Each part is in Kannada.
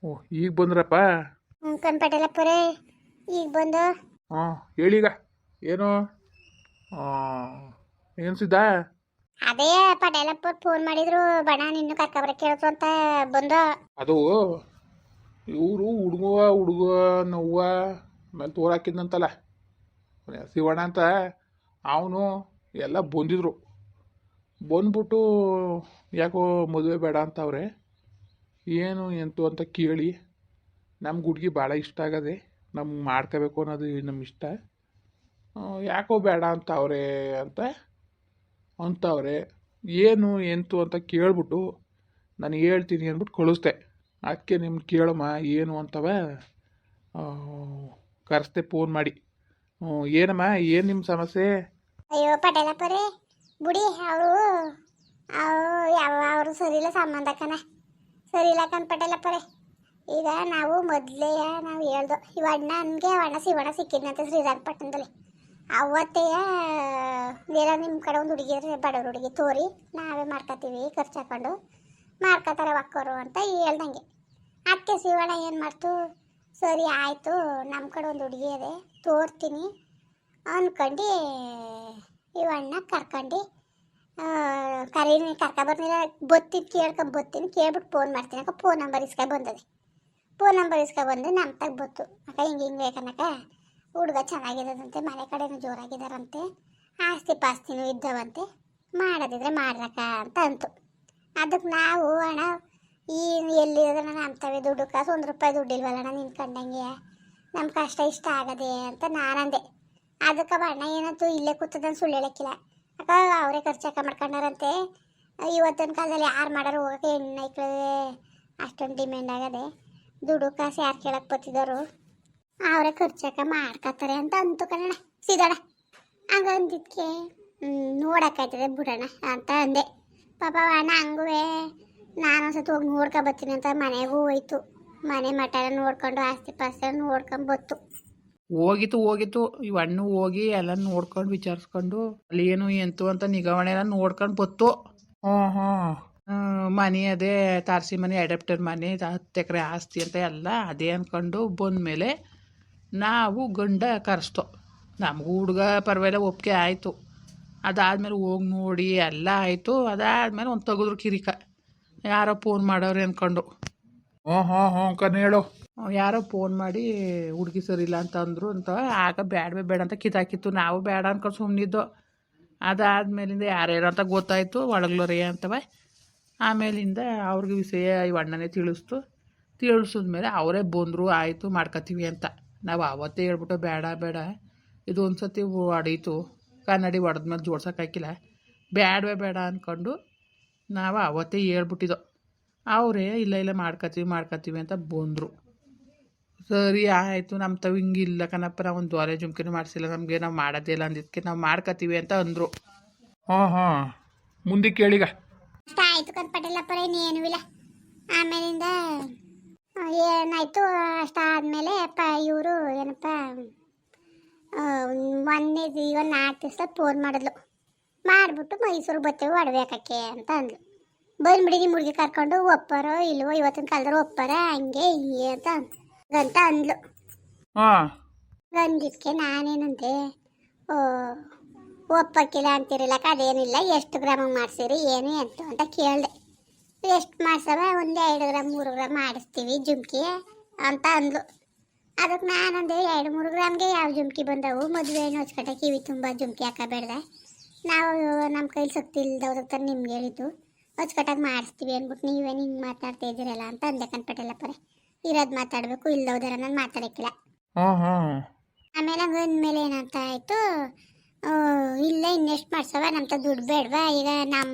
ಓ ಈಗ ಬಂದ್ರಪ್ಪ. ಕನ್ಪಟೇಲಪ್ಪರೇ ಈಗ ಬಂದು. ಹಾಂ ಹೇಳೀಗ ಏನು ಏನ್ಸಿದ್ದ? ಅದೇ ಪಟೇಲಪ್ಪ ಫೋನ್ ಮಾಡಿದ್ರು ಬಣ ನಿನ್ನ ಕರ್ಕೊಬರ ಕೇಳ್ತು ಅಂತ ಬಂದು. ಅದು ಇವರು ಹುಡುಗ ನೋವ್ವ ಆಮೇಲೆ ತೋರ್ ಹಾಕಿದ್ನಂತಲ್ಲ ಶಿವಣ್ಣ ಅಂತ, ಅವನು ಎಲ್ಲ ಬಂದಿದ್ರು. ಬಂದ್ಬಿಟ್ಟು ಯಾಕೋ ಮದುವೆ ಬೇಡ ಅಂತವ್ರೆ, ಏನು ಎಂತು ಅಂತ ಕೇಳಿ ನಮ್ಗೆ ಹುಡುಗಿ ಭಾಳ ಇಷ್ಟ ಆಗದೆ, ನಮ್ಗೆ ಮಾಡ್ಕೋಬೇಕು ಅನ್ನೋದು ನಮ್ಮ ಇಷ್ಟ, ಯಾಕೋ ಬೇಡ ಅಂತವ್ರೆ ಅಂತವ್ರೆ. ಏನು ಎಂತು ಅಂತ ಕೇಳ್ಬಿಟ್ಟು ನಾನು ಹೇಳ್ತೀನಿ ಅಂದ್ಬಿಟ್ಟು ಕಳಿಸ್ದೆ. ಅದಕ್ಕೆ ನಿಮ್ಗೆ ಕೇಳಮ್ಮ ಏನು ಅಂತವ ಕರೆಸ್ದೆ ಫೋನ್ ಮಾಡಿ. ಏನಮ್ಮ ಏನು ನಿಮ್ಮ ಸಮಸ್ಯೆ? ಅಯ್ಯೋ ಪಟೇಲಪ್ಪರೇ ಬುಡಿ ಅವರು ಅವರು ಸರಿ ಇಲ್ಲ ಸಂಬಂಧಕ್ಕನ ಸರಿ ಇಲ್ಲ ಕನ್ಪಟೇಲಪ್ಪರೇ. ಈಗ ನಾವು ಮೊದಲೇ ನಾವು ಹೇಳ್ದು ಇವಣ್ಣ ನನಗೆ ಅಣ್ಣ ಶಿವಣ್ಣ ಸಿಕ್ಕಿದ್ನಂತೆ ಶ್ರೀರಂಗಪಟ್ಟಣದಲ್ಲಿ. ಅವತ್ತೇ ಬೇರೆ ನಿಮ್ಮ ಕಡೆ ಒಂದು ಹುಡುಗಿ ಬಡವ್ರ ಹುಡುಗಿ ತೋರಿ ನಾವೇ ಮಾಡ್ಕೊತೀವಿ ಖರ್ಚು ಹಾಕೊಂಡು ಮಾಡ್ಕೊತಾರೆ ಒಕ್ಕೋರು ಅಂತ ಹೇಳ್ದಂಗೆ. ಅದಕ್ಕೆ ಶಿವಣ್ಣ ಏನು ಮಾಡ್ತು, ಸರಿ ಆಯಿತು ನಮ್ಮ ಕಡೆ ಒಂದು ಹುಡುಗಿ ಅದೇ ತೋರ್ತೀನಿ ಅಂದ್ಕೊಂಡು ಇವಣ್ಣ ಕರ್ಕೊಂಡು ಕರೀನಿ ಕರ್ಕೊಬರ್ನಿಲ್ಲ ಬರ್ತೀನಿ ಕೇಳ್ಬಿಟ್ಟು ಫೋನ್ ಮಾಡ್ತೀನಿ ಅಕ್ಕ. ಫೋನ್ ನಂಬರ್ ಬಂದದೆ. ಫೋನ್ ನಂಬರ್ ಬಂದು ನಮ್ಮ ತಗ ಬತ್ತು ಅಕ್ಕ ಹಿಂಗೆ ಬೇಕನ್ನಕ ಹುಡುಗ ಚೆನ್ನಾಗಿರೋದಂತೆ, ಮನೆ ಕಡೆನೂ ಜೋರಾಗಿದ್ದಾರಂತೆ, ಆಸ್ತಿ ಪಾಸ್ತಿನೂ ಇದ್ದವಂತೆ, ಮಾಡೋದಿದ್ರೆ ಮಾಡ್ರಕ್ಕ ಅಂತ ಅಂತು. ಅದಕ್ಕೆ ನಾವು ಅಣ್ಣ ಈ ಎಲ್ಲಿರೋದು ನಾನು ಅಂತವೆ ದುಡ್ಡು ಕಾಸು ₹1 ದುಡ್ಡಿಲ್ವಲ್ಲಣ್ಣ ನಿನ್ನ ಕಂಡಂಗೆ, ನಮ್ಮ ಕಷ್ಟ ಇಷ್ಟ ಆಗದೆ ಅಂತ ನಾನಂದೆ. ಅದಕ್ಕೆ ಅಣ್ಣ ಏನಂತೂ ಇಲ್ಲೇ ಕೂತದನ್ನು ಸುಳ್ಳು ಹೇಳಕ್ಕಿಲ್ಲ ಅಕ್ಕ, ಅವರೇ ಖರ್ಚಾಕ ಮಾಡ್ಕೊಂಡಾರಂತೆ. ಇವತ್ತಿನ ಕಾಲದಲ್ಲಿ ಯಾರು ಮಾಡೋರು ಹೋಗೋಕೆ ಹೆಣ್ಣೈಕ್ಳು ಅಷ್ಟೊಂದು ಡಿಮ್ಯಾಂಡ್ ಆಗದೆ, ದುಡ್ಡು ಕಾಸು ಯಾರು ಕೇಳಕ್ಕೆ ಬತ್ತಿದವರು ಅವರೇ ಖರ್ಚಾಕ ಮಾಡ್ಕೊತಾರೆ ಅಂತ ಅಂತು ಕಣಣ್ಣ ಸಿದಣ. ಹಂಗೆ ಅಂದಿದ್ದಕ್ಕೆ ನೋಡೋಕ್ಕಾಯ್ತದೆ ಬಿಡೋಣ ಅಂತ ಅಂದೆ. ಪಾಪ ಅಣ್ಣ ಹಂಗೂ ನಾನೊಂದ್ಸತಿ ಹೋಗಿ ನೋಡ್ಕೊಬತ್ತೀನಿ ಅಂತ ಮನೆಗೂ ಹೋಯ್ತು. ಮನೆ ಮಠ ನೋಡ್ಕೊಂಡು ಆಸ್ತಿ ಪಾಸ್ತಿ ನೋಡ್ಕೊಂಡು ಬತ್ತು. ಹೋಗಿತ್ತು ಇವು ಹಣ್ಣು ಹೋಗಿ ಎಲ್ಲ ನೋಡ್ಕೊಂಡು ವಿಚಾರಿಸ್ಕೊಂಡು ಅಲ್ಲಿ ಏನು ಎಂತು ಅಂತ ನಿಗಾವಣೆ ಎಲ್ಲ ನೋಡ್ಕೊಂಡು ಬತ್ತು. ಮನೆ ಅದೇ ತಾರಸಿ ಮನೆ, ಅಡಾಪ್ಟರ್ ಮನೆ, 10 ಎಕರೆ ಆಸ್ತಿ ಅಂತ ಎಲ್ಲ ಅದೇ ಅಂದ್ಕೊಂಡು ಬಂದಮೇಲೆ ನಾವು ಗಂಡ ಕರೆಸ್ತೋ. ನಮಗೂ ಹುಡುಗ ಪರವಾಗಿಲ್ಲ ಒಪ್ಪಿಗೆ ಆಯಿತು. ಅದಾದಮೇಲೆ ಹೋಗಿ ನೋಡಿ ಎಲ್ಲ ಆಯಿತು. ಅದಾದಮೇಲೆ ಒಂದು ತೆಗೆದ್ರು ಕಿರಿಕ, ಯಾರೋ ಫೋನ್ ಮಾಡೋರು ಅಂದ್ಕೊಂಡು. ಹೇಳು. ಯಾರೋ ಫೋನ್ ಮಾಡಿ ಹುಡುಗಿ ಸರಿ ಇಲ್ಲ ಅಂತ ಅಂದರು ಅಂತ ಆಗ ಬೇಡ ಅಂತ ಕಿತ್ತಾಕಿತ್ತು. ನಾವು ಬೇಡ ಅಂದ್ಕೊಂಡು ಸುಮ್ಮನಿದ್ದು. ಅದಾದಮೇಲಿಂದ ಯಾರ್ಯಾರು ಅಂತ ಗೊತ್ತಾಯಿತು, ಒಳಗ್ಲೋರೇ ಅಂತವ. ಆಮೇಲಿಂದ ಅವ್ರಿಗೆ ವಿಷಯ ಈ ಅಣ್ಣನೇ ತಿಳಿಸಿದ್ಮೇಲೆ ಅವರೇ ಬಂದರು, ಆಯಿತು ಮಾಡ್ಕೊತೀವಿ ಅಂತ. ನಾವು ಆವತ್ತೇ ಹೇಳ್ಬಿಟ್ಟು ಬೇಡ ಇದು ಒಂದು ಸತಿ ಹೊಡೀತು, ಕನ್ನಡಿ ಹೊಡೆದ್ಮೇಲೆ ಜೋಡ್ಸೋಕ್ಕಾಗಿಲ್ಲ, ಬೇಡ ಅಂದ್ಕೊಂಡು ನಾವು ಆವತ್ತೇ ಹೇಳ್ಬಿಟ್ಟಿದ್ದೋ. ಅವರೇ ಇಲ್ಲ ಮಾಡ್ಕೊತೀವಿ ಅಂತ ಬಂದರು. ಸರಿ ಆಯಿತು, ನಮ್ಮ ತಾವು ಹಿಂಗಿಲ್ಲ ಕಣಪ್ಪ, ನಾವು ಒಂದು ದ್ವಾರೆ ಜುಮ್ಕಿನೂ ಮಾಡಿಸಿಲ್ಲ, ನಮಗೆ ನಾವು ಮಾಡೋದೇ ಇಲ್ಲ ಅಂದಿದ್ದಕ್ಕೆ ನಾವು ಮಾಡ್ಕೊತೀವಿ ಅಂತ ಅಂದರು. ಮುಂದೆ ಕೇಳಿಗ ಅಷ್ಟ ಆಯಿತು ಕನ್ಪಟೇಲಪ್ಪರ, ಇನ್ನೇನೂ ಇಲ್ಲ. ಆಮೇಲಿಂದ ಏನಾಯಿತು ಅಷ್ಟಾದಮೇಲೆ ಇವರು ಏನಪ್ಪ ಮೊನ್ನೆ ಈಗ 4 ದಿವಸ ಫೋನ್ ಮಾಡಿದ್ಲು. ಮಾಡಿಬಿಟ್ಟು ಮೈಸೂರಿಗೆ ಬರ್ತೇವೆ ಒಡಬೇಕಾಕೆ ಅಂತ ಅಂದ್ಲು. ಬಂದ್ಬಿಡಿ ನಿಮ್ಮ ಹುಡುಗಿ ಕರ್ಕೊಂಡು ಒಪ್ಪಾರೋ ಇಲ್ವೋ, ಇವತ್ತಿನ ಕಾಲದವ್ರು ಒಪ್ಪಾರ ಹಂಗೆ ಹಿಂಗೆ ಅಂತ ಅಂದ್ಲು. ಅಂದಿದ್ದಕ್ಕೆ ನಾನೇನಂತೆ, ಒಪ್ಪಕ್ಕಿಲ್ಲ ಅಂತಿರಲಿಲ್ಲ, ಅದೇನಿಲ್ಲ, ಎಷ್ಟು ಗ್ರಾಮಿಗೆ ಮಾಡಿಸಿರಿ ಏನು ಎಂತು ಅಂತ ಕೇಳಿದೆ. ಎಷ್ಟು ಮಾಡ್ಸವ, ಒಂದು 2 ಗ್ರಾಮ್ 3 ಗ್ರಾಮ್ ಮಾಡಿಸ್ತೀವಿ ಜುಮ್ಕಿ ಅಂತ ಅಂದ್ಲು. ಅದಕ್ಕೆ ನಾನಂದೆ 2-3 ಗ್ರಾಮ್ಗೆ ಯಾವ ಜುಮ್ಕಿ ಬಂದವು, ಮದುವೆ ಹೊಚ್ಕಟ್ಟೆ ಕಿವಿ ತುಂಬ ಜುಮ್ಕಿ ಹಾಕಬೇಡ್ದ, ನಾವು ನಮ್ಮ ಕೈಲಿ ಶಕ್ತಿ ಇಲ್ದವ್ರ ನಿಮ್ಗೆ ಹೇಳಿದ್ದು ಹೊಚ್ಕಟ್ಟಾಗಿ ಮಾಡಿಸ್ತೀವಿ ಅಂದ್ಬಿಟ್ಟು ನೀವೇನು ಹಿಂಗೆ ಮಾತಾಡ್ತಾ ಇದ್ದೀರಲ್ಲ ಅಂತ ಅಂದೆ ಕನ್ಪಟೇಲಪ್ಪರೆ. ಇರೋದು ಮಾತಾಡಬೇಕು, ಇಲ್ಲದೋದರ ನಾನು ಮಾತಾಡೋಕ್ಕಿಲ್ಲ. ಆಮೇಲೆ ಅಂದ್ಮೇಲೆ ಏನಂತ ಆಯಿತು, ಇಲ್ಲ ಇನ್ನೆಷ್ಟು ಮಾಡ್ಸವ, ನಮ್ಮ ದುಡ್ಡು ಬೇಡವಾ, ಈಗ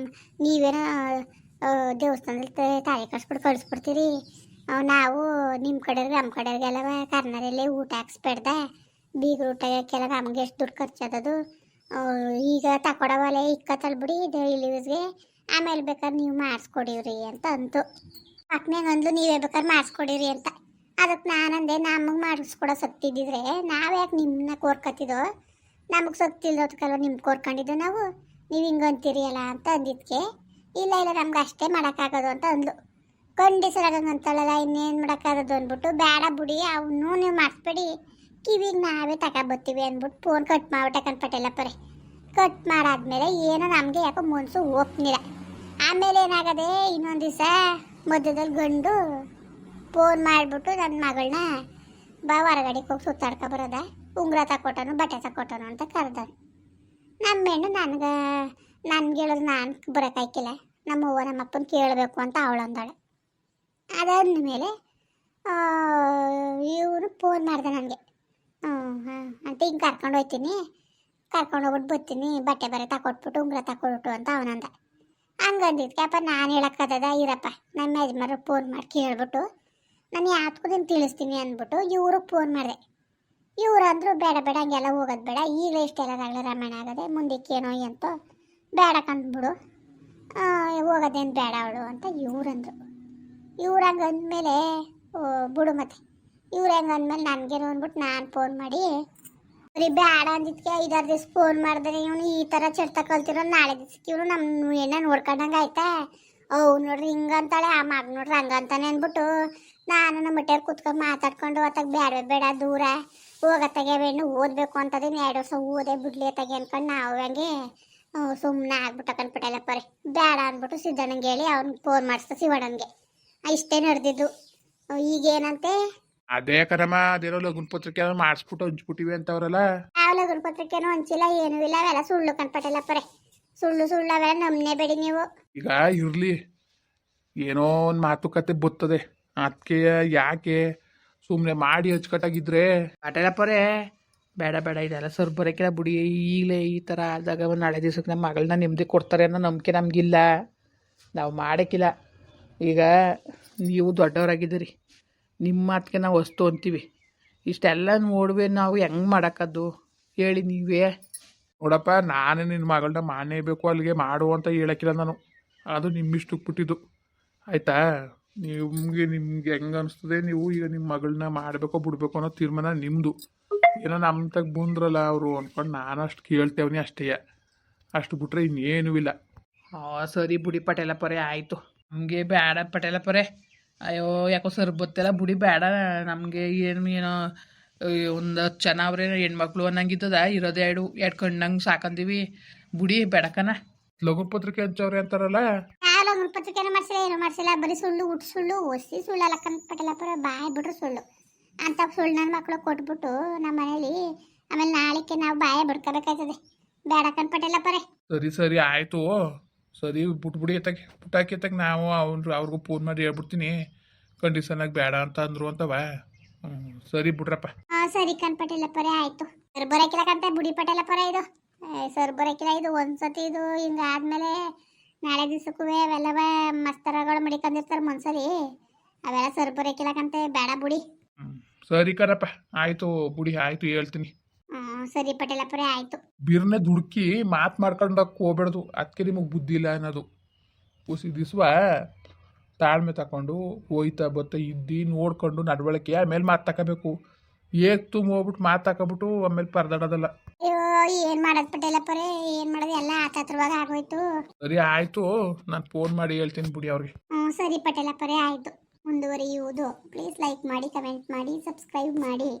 ನೀವೇನೋ ದೇವಸ್ಥಾನದಲ್ಲಿ ತಾಳಿ ಕಳಿಸ್ಬಿಡ್ತೀರಿ, ನಾವು ನಿಮ್ಮ ಕಡೆಯವ್ರಿಗೆ ನಮ್ಮ ಕಡೆಯವ್ರಿಗೆಲ್ಲವ ಕರ್ನಾರಲ್ಲೇ ಊಟ ಹಾಕ್ಸ್ಬೇಡ್ದ, ಬೀಗ್ರ ಊಟಕ್ಕೆಲ್ಲ ನಮಗೆ ಎಷ್ಟು ದುಡ್ಡು ಖರ್ಚಾದದು, ಈಗ ತಕೊಡವಲ್ಲ ಇಕ್ಕತ್ತಲ್ಬಿಡಿ ಡೈಲಿ ಯೂಸ್ಗೆ, ಆಮೇಲೆ ಬೇಕಾದ್ರೆ ನೀವು ಮಾಡಿಸ್ಕೊಡಿವ್ರಿ ಅಂತ ಅಂತು. ಪಕ್ಕನಾಗ ಅಂದ್ಲು ನೀವೇ ಬೇಕಾದ್ರೆ ಮಾಡಿಸ್ಕೊಡಿವ್ರಿ ಅಂತ. ಅದಕ್ಕೆ ನಾನಂದೆ ನಮಗೆ ಮಾಡಿಸ್ಕೊಡೋ ಶಕ್ತಿ ಇದ್ದಿದ್ರೆ ನಾವು ಯಾಕೆ ನಿಮ್ಮನ್ನ ಕೋರ್ಕೊತಿದ್ದೋ, ನಮಗೆ ಶಕ್ತಿ ಇಲ್ದೋದಕ್ಕಲ್ವ ನಿಮ್ಗೆ ಕೋರ್ಕೊಂಡಿದ್ದು ನಾವು, ನೀವು ಹಿಂಗೆ ಅಂತೀರಿ ಅಲ್ಲ ಅಂತ ಅಂದಿದ್ದಕ್ಕೆ ಇಲ್ಲ ನಮ್ಗೆ ಅಷ್ಟೇ ಮಾಡೋಕ್ಕಾಗೋದು ಅಂತ ಅಂದ್ಲು. ಕಂಡಿಸರಾಗಂತಳಲ್ಲ ಇನ್ನೇನು ಮಾಡೋಕ್ಕಾಗದು ಅಂದ್ಬಿಟ್ಟು ಬೇಡ ಬಿಡಿ ಅವನು ನೀವು ಮಾಡಿಸ್ಬೇಡಿ ಕಿವಿಗೆ ನಾವೇ ತಗೊಬರ್ತೀವಿ ಅಂದ್ಬಿಟ್ಟು ಫೋನ್ ಕಟ್ ಮಾಡ್ಬಿಟ್ಟೆ ಕನ್ಪಟ್ಟೆಲ್ಲ ಪರಿ ಕಟ್ ಮಾಡಾದ್ಮೇಲೆ ಏನೋ ನಮಗೆ ಯಾಕೋ ಮನಸ್ಸು ಒಪ್ನಿಲ್ಲ. ಆಮೇಲೆ ಏನಾಗದೆ ಇನ್ನೊಂದು ದಿವಸ ಮಧ್ಯದಲ್ಲಿ ಗಂಡು ಫೋನ್ ಮಾಡಿಬಿಟ್ಟು ನನ್ನ ಮಗಳನ್ನ ಬಾ ಹೊರಗಡೆಗೆ ಹೋಗಿ ಸುತ್ತಾಡ್ಕೊ ಬರೋದ ಉಂಗುರ ತಕೊಟ್ಟನು ಬಟ್ಟೆ ತಕೊಟ್ಟನು ಅಂತ ಕರೆದನು. ನಮ್ಮ ಹೆಣ್ಣು ನನ್ಗೆ ಹೇಳೋದು ನಾನು ಬರೋಕ್ಕಾಯ್ಕಿಲ್ಲ, ನಮ್ಮ ಅವ್ವ ನಮ್ಮ ಅಪ್ಪನ ಕೇಳಬೇಕು ಅಂತ ಅವಳಂದಾಳೆ. ಅದಾದ್ಮೇಲೆ ಇವನು ಫೋನ್ ಮಾಡ್ದೆ ನನಗೆ, ಅಂತ ಹಿಂಗೆ ಕರ್ಕೊಂಡು ಹೋಗ್ತೀನಿ, ಕರ್ಕೊಂಡು ಹೋಗ್ಬಿಟ್ಟು ಬರ್ತೀನಿ, ಬಟ್ಟೆ ಬರೆ ತಕೊಟ್ಬಿಟ್ಟು ಉಂಗುರ ತಕೊಟ್ಟು ಅಂತ ಅವನಂದ. ಹಂಗಂದಿದ್ಕೆ ಅಪ್ಪ ನಾನು ಹೇಳಕ್ಕದ ಇರಪ್ಪ ನಮ್ಮ ಯಜಮಾನ್ರಿಗೆ ಫೋನ್ ಮಾಡಿ ಕೇಳ್ಬಿಟ್ಟು ನಾನು ಯಾತ್ಗೂ ನೀನು ತಿಳಿಸ್ತೀನಿ ಅಂದ್ಬಿಟ್ಟು ಇವ್ರಿಗೆ ಫೋನ್ ಮಾಡಿದೆ. ಇವ್ರು ಅಂದರು ಬೇಡ ಬೇಡ ಹಂಗೆಲ್ಲ ಹೋಗೋದು ಬೇಡ, ಈಗಲೇ ಇಷ್ಟೆಲ್ಲದಾಗಲೇ ರಾಮಾಯಣ ಆಗದೆ ಮುಂದಕ್ಕೇನೋ ಎಂತೋ ಬೇಡ ಕಂದ್ಬಿಡು, ಹೋಗೋದೇನು ಬೇಡ ಅವಳು ಅಂತ ಇವ್ರಂದ್ರು. ಇವ್ರು ಹಂಗೆ ಅಂದಮೇಲೆ ಬಿಡು ಮತ್ತೆ ಇವ್ರು ಹೆಂಗೆ ಅಂದಮೇಲೆ ನನಗೇನು ಅಂದ್ಬಿಟ್ಟು ನಾನು ಫೋನ್ ಮಾಡಿ ಬರೀ ಬೇಡ ಅಂದಿದ್ಕೆ 5-6 ದಿವ್ಸ ಫೋನ್ ಮಾಡಿದ್ರೆ ಇವನು ಈ ಥರ ಚಡ್ತ ಕಲ್ತಿರೋ ನಾಳೆ ದಿವ್ಸಕ್ಕೆ ಇವನು ನಮ್ಮ ಏನ ನೋಡ್ಕೊಂಡಂಗೆ ಆಯ್ತಾ. ನೋಡ್ರಿ ಹಿಂಗಂತಾಳೆ, ಆ ಮಗ ನೋಡ್ರಿ ಹಂಗಂತಾನೆ ಅಂದ್ಬಿಟ್ಟು ನಾನು ನಮ್ಮ ಮಟ್ಟೆಯವ್ರು ಕೂತ್ಕೊಂಡು ಮಾತಾಡ್ಕೊಂಡು ಅತ್ತಾಗ ಬೇಡ ಬೇಡ ದೂರ ಹೋಗತ್ತಾಗೆ ಹೆಣ್ಣು ಓದಬೇಕು ಅಂತದೇನು 2 ವರ್ಷ ಓದೇ ಬಿಡ್ಲಿ ಅತ್ತಾಗೆ ಅನ್ಕೊಂಡು ನಾವು ಹಂಗೆ ಸುಮ್ಮನೆ ಆಗ್ಬಿಟ್ಟು ಕನ್ಬಿಟ್ಟಲ್ಲ ಪರಿ ಬೇಡ ಅಂದ್ಬಿಟ್ಟು ಸಿದ್ದಣ್ಣಂಗೆ ಹೇಳಿ ಅವ್ನಿಗೆ ಫೋನ್ ಮಾಡಿಸ್ತಾ ಶಿವಣ್ಣನಿಗೆ ಇಷ್ಟೇ ನಡೆದಿದ್ದು. ಈಗೇನಂತೆ ಅದೇ ಕಣಮ್ಮ, ಅದೇನೋ ಲಗುನ್ ಪತ್ರಿಕೆ ಮಾಡಿಸ್ಬಿಟ್ಟು ಹಂಚ್ಬಿಟ್ಟಿವಿ ಅಂತವ್ರಲ್ಲ. ಯಾವ ಲಗುನ್ ಪತ್ರಿಕೆನೂ ಹಂಚಿಲ್ಲ, ಏನೂ ಇಲ್ಲ, ಅವೆಲ್ಲ ಸುಳ್ಳು ಕನ್ಪಟ್ಟಲ್ಲ ಪರಿ ಸುಳ್ಳು ಅವೆಲ್ಲ ನಮ್ಮನೆ ಬೇಡಿ ನೀವು. ಈಗ ಇರಲಿ, ಏನೋ ಒಂದು ಮಾತುಕತೆ ಬರ್ತದೆ, ಅದಕ್ಕೆ ಯಾಕೆ ಸುಮ್ಮನೆ ಮಾಡಿ ಹಚ್ಕಟ್ಟಾಗಿದ್ರೆ ಅಟೆಲ್ಲಪ್ಪರೇ ಬೇಡ ಬೇಡ ಇದೆಲ್ಲ ಸರ್ ಬರೋಕ್ಕಿಲ್ಲ ಬಿಡಿ. ಈಗಲೇ ಈ ಥರ ಆದಾಗ ನಾಳೆ ದಿವ್ಸಕ್ಕೆ ನಮ್ಮ ಮಗಳನ್ನ ನೆಮ್ಮದಿ ಕೊಡ್ತಾರೆ ಅನ್ನೋ ನಂಬಿಕೆ ನಮಗಿಲ್ಲ, ನಾವು ಮಾಡೋಕ್ಕಿಲ್ಲ. ಈಗ ನೀವು ದೊಡ್ಡವರಾಗಿದ್ದೀರಿ, ನಿಮ್ಮ ಮಾತಿಗೆ ನಾವು ವಸ್ತು ಅಂತೀವಿ, ಇಷ್ಟೆಲ್ಲ ನೋಡುವೆ ನಾವು ಹೆಂಗೆ ಮಾಡೋಕ್ಕದ್ದು ಹೇಳಿ ನೀವೇ. ನೋಡಪ್ಪ, ನಾನೇ ನಿನ್ನ ಮಗಳನ್ನ ಮಾಡೇಬೇಕು ಅಲ್ಲಿಗೆ ಮಾಡು ಅಂತ ಹೇಳಕ್ಕಿಲ್ಲ ನಾನು, ಅದು ನಿಮ್ಮಿಷ್ಟಕ್ಕೆ ಬಿಟ್ಟಿದ್ದು ಆಯಿತಾ. ನಿಮಗೆ ಹೆಂಗೆ ಅನಿಸ್ತದೆ, ನೀವು ಈಗ ನಿಮ್ಮ ಮಗಳನ್ನ ಮಾಡಬೇಕೋ ಬಿಡಬೇಕು ಅನ್ನೋ ತೀರ್ಮಾನ ನಿಮ್ಮದು. ಏನೋ ನಮ್ಮ ತಗ ಬಂದ್ರಲ್ಲ ಅವರು ಅಂದ್ಕೊಂಡು ನಾನು ಅಷ್ಟು ಕೇಳ್ತೇವನಿ ಅಷ್ಟೇ, ಅಷ್ಟು ಬಿಟ್ರೆ ಇನ್ನೇನೂ ಇಲ್ಲ. ಸರಿ ಬುಡಿ ಪಟೇಲಪ್ಪರೇ ಆಯಿತು, ನಮಗೆ ಬೇಡ ಪಟೇಲಪ್ಪರೇ. ಅಯ್ಯೋ ಯಾಕೋ ಸರ್ ಬತ್ತೆಲ್ಲ ಬುಡಿ ಬೇಡ ನಮಗೆ. ಏನೋ ಒಂದು 10 ಜನ ಅವ್ರೆ ಹೆಣ್ಮಕ್ಳು ಅನ್ನಂಗಿದ್ದದ, ಇರೋದು ಎರಡು ಕಣ್ಣಂಗೆ ಸಾಕಂದೀವಿ ಬುಡಿ ಬೇಡಕನ. ಲಘು ಪತ್ರಿಕೆ ಹಂಚವ್ರೆ ಅಂತಾರಲ್ಲ, ಯಾವ ಲಗುನ್ ಪತ್ರಿಕೆನ ಮಾಡಿಸಿಲ್ಲ, ಏನು ಮಾಡಿಸಿಲ್ಲ, ಬರೀ ಸುಳ್ಳು ಹುಟ್ಟು ಸುಳ್ಳು ಒಸಿ ಸುಳ್ಳಲ್ಲ ಕನ್ಪಟ್ಟಲ್ಲಪ್ಪರ ಬಾಯ್ ಬಿಟ್ರು ಸುಳ್ಳು ಅಂತ ಸುಳ್ಳು ನನ್ನ ಮಕ್ಕಳು ಕೊಟ್ಬಿಟ್ಟು ನಮ್ಮ ಮನೇಲಿ ಆಮೇಲೆ ನಾಳೆಗೆ ನಾವು ಬಾಯ ಬಿಡ್ಕೋಬೇಕಾಯ್ತದೆ. ಬೇಡ ಕನ್ಪಟ್ಟಲ್ಲಪ್ಪರೇ. ಸರಿ ಆಯಿತು, ಸರಿ ಬಿಟ್ಬಿಡಿ ಎತ್ತಾಗೆ ಪುಟ್ಟಾಕಿತ್ತಾಗ ನಾವು ಅವ್ರಿಗೂ ಫೋನ್ ಮಾಡಿ ಹೇಳ್ಬಿಡ್ತೀನಿ ಕಂಡೀಷನಾಗಿ ಬೇಡ ಅಂತ ಅಂದರು ಅಂತವ. ಸರಿ ಬಿಡ್ರಪ್ಪ. ಸರಿ ಕನ್ಪಟ್ಟಲ್ಲಪ್ಪರೇ ಆಯಿತು. ಸರ್ ಬರೋಕಿಲ್ಲ ಕಂತ ಬುಡಿ ಪಟೇಲಪ್ಪರ ಇದು ಸರ್ ಬರೋಕಿಲ್ಲ, ಇದು ಒಂದ್ಸತಿ ಇದು ಹಿಂಗಾದ್ಮೇಲೆ ನಾಳೆ ದಿವ್ಸಕ್ಕೂ ಅವೆಲ್ಲವ ಮಸ್ತರಗಳು ಮಡಿಕೊಂಡಿರ್ತಾರೆ ಮನ್ಸಲ್ಲಿ, ಅವೆಲ್ಲ ಸರ್ ಬರೋಕಿಲ್ಲ ಕಂತೆ ಬೇಡ ಬುಡಿ. ಸರಿ ಕರಪ್ಪ ಆಯಿತು ಬುಡಿ, ಆಯಿತು ಹೇಳ್ತೀನಿ. ಸರಿ ಪಟೇಲಪ್ಪರೇ ಆಯಿತು. ಬಿರ್ನೆ ದುಡುಕಿ ಮಾತು ಮಾಡ್ಕೊಂಡಕ್ಕೆ ಹೋಗ್ಬೇಡ್ದು, ಅದಕ್ಕೆ ನಿಮಗೆ ಬುದ್ಧಿ ಇಲ್ಲ ಅನ್ನೋದು. ಉಸಿ ದಿವ್ಸ ತಾಳ್ಮೆ ತಗೊಂಡು ಹೋಯ್ತಾ ಬತ್ತ ಇದ್ದು ನೋಡ್ಕೊಂಡು ನಡವಳಿಕೆ ಆಮೇಲೆ ಮಾತು ತಗೋಬೇಕು. ಹೋಗ್ಬಿಟ್ಟು ಮಾತು ತಗೊಬಿಟ್ಟು ಆಮೇಲೆ ಪರದಾಡೋದಲ್ಲ. ಅಯ್ಯೋ ಏನು ಮಾಡೋದು ಪಟೇಲಪ್ಪರೇ, ಏನು ಮಾಡೋದು ಎಲ್ಲ ಆತತ್ರವಾಗ ಆಗೋಯ್ತು. ಸರಿ ಆಯಿತು, ನಾನು ಫೋನ್ ಮಾಡಿ ಹೇಳ್ತೀನಿ ಬಿಡಿ ಅವ್ರಿಗೆ. ಸರಿ ಪಟೇಲಪ್ಪರೇ ಆಯಿತು. ಮುಂದುವರಿಯುವುದು. ಪ್ಲೀಸ್ ಲೈಕ್ ಮಾಡಿ, ಕಮೆಂಟ್ ಮಾಡಿ, ಸಬ್ಸ್ಕ್ರೈಬ್ ಮಾಡಿ.